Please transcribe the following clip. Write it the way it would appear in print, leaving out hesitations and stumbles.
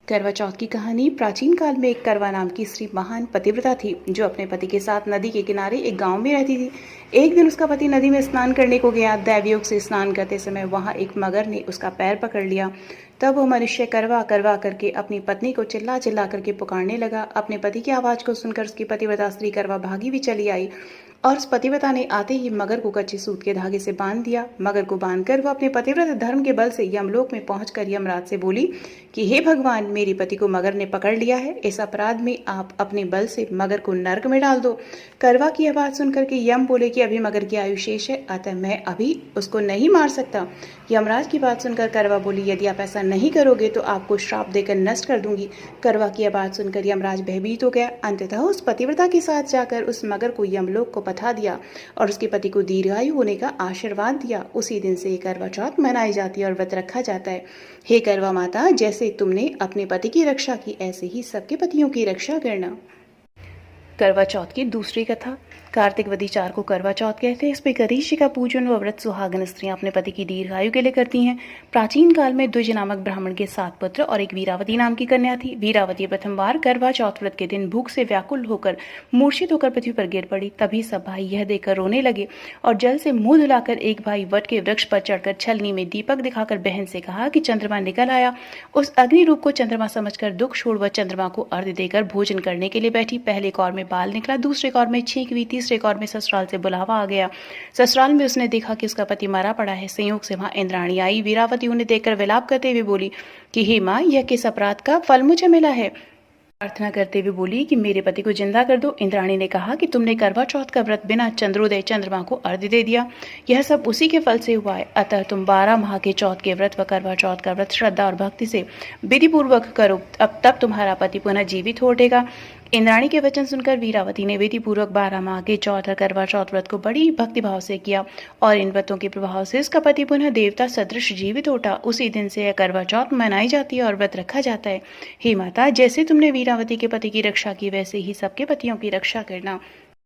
करवा चौथ की कहानी। प्राचीन काल में एक करवा नाम की स्त्री महान पतिव्रता थी जो अपने पति के साथ नदी के किनारे एक गांव में रहती थी। एक दिन उसका पति नदी में स्नान करने को गया। दैवयोग से स्नान करते समय वहां एक मगर ने उसका पैर पकड़ लिया। तब वो मनुष्य करवा करवा करके अपनी पत्नी को चिल्ला चिल्ला करके पुकारने लगा। अपने पति की आवाज को सुनकर उसकी पतिव्रता स्त्री करवा भागी भी चली आई और उस पतिव्रता ने आते ही मगर को कच्चे सूत के धागे से बांध दिया। मगर को बांधकर वह अपने पतिव्रत धर्म के बल से यमलोक में पहुंचकर यमराज से बोली कि हे भगवान, मेरे पति को मगर ने पकड़ लिया है। इस अपराध में आप अपने बल से मगर को नरक में डाल दो। करवा की आवाज सुनकर के यम बोले कि अभी मगर की आयु शेष है, अतः मैं अभी उसको नहीं मार सकता। यमराज की बात सुनकर करवा बोली, यदि आप ऐसा नहीं करोगे तो आपको श्राप देकर नष्ट कर दूंगी। करवा की आवाज सुनकर यमराज भयभीत हो गया। अंततः उस पतिव्रता के साथ जाकर उस मगर को यमलोक को पठा दिया और उसके पति को दीर्घायु होने का आशीर्वाद दिया। उसी दिन से करवा चौथ मनाई जाती है और व्रत रखा जाता है। हे करवा माता, जैसे तुमने अपने पति की रक्षा की, ऐसे ही सबके पतियों की रक्षा करना। करवा चौथ की दूसरी कथा। कार्तिक वदी 4 को करवा चौथ कहते हैं। इसमें गणेश जी का पूजन व व्रत सुहागन स्त्रियां अपने पति की दीर्घायु के लिए करती हैं। प्राचीन काल में द्विज नामक ब्राह्मण के 7 पुत्र और एक वीरावती नाम की कन्या थी। वीरावती प्रथम बार करवा चौथ व्रत के दिन भूख से व्याकुल होकर मूर्छित होकर पृथ्वी पर गिर पड़ी। तभी सब भाई यह देखकर रोने लगे और जल से मुंह धुलाकर एक भाई वट के वृक्ष पर चढ़कर छलनी में दीपक दिखाकर बहन से कहा कि चंद्रमा निकल आया। उस अग्नि रूप को चंद्रमा समझकर दुख छोड़ वह चंद्रमा को अर्घ्य देकर भोजन करने के लिए बैठी। पहले कौर में बाल निकला, दूसरे कौर में छींक हुई, तीसरे कौर में ससुराल से बुलावा आ गया। ससुराल में उसने देखा कि उसका पति मरा पड़ा है। संयोग से वहां इंद्राणी आई। वीरावती उन्हें देखकर विलाप करते हुए बोली कि हे मां, यह किस अपराध का फल मुझे मिला है। प्रार्थना करते हुए बोली कि मेरे पति को जिंदा कर दो। इंद्राणी ने कहा कि तुमने करवा चौथ का व्रत बिना चंद्रोदय चंद्रमा को अर्घ्य दे दिया, यह सब उसी के फल से हुआ है। अतः तुम 12 माह के चौथ के व्रत व करवा चौथ का व्रत श्रद्धा और भक्ति से विधि पूर्वक करो, अब तब तुम्हारा पति पुनः जीवित हो उठेगा। इंद्राणी के वचन सुनकर वीरावती ने विधि पूर्वक 12 माह के चौथ और करवा चौथ व्रत को बड़ी भक्तिभाव से किया और इन व्रतों के प्रभाव से उसका पति पुनः देवता सदृश जीवित उठा। उसी दिन से यह करवा चौथ मनाई जाती है और व्रत रखा जाता है। हे माता, जैसे तुमने वीरावती के पति की रक्षा की, वैसे ही सबके पतियों की रक्षा करना।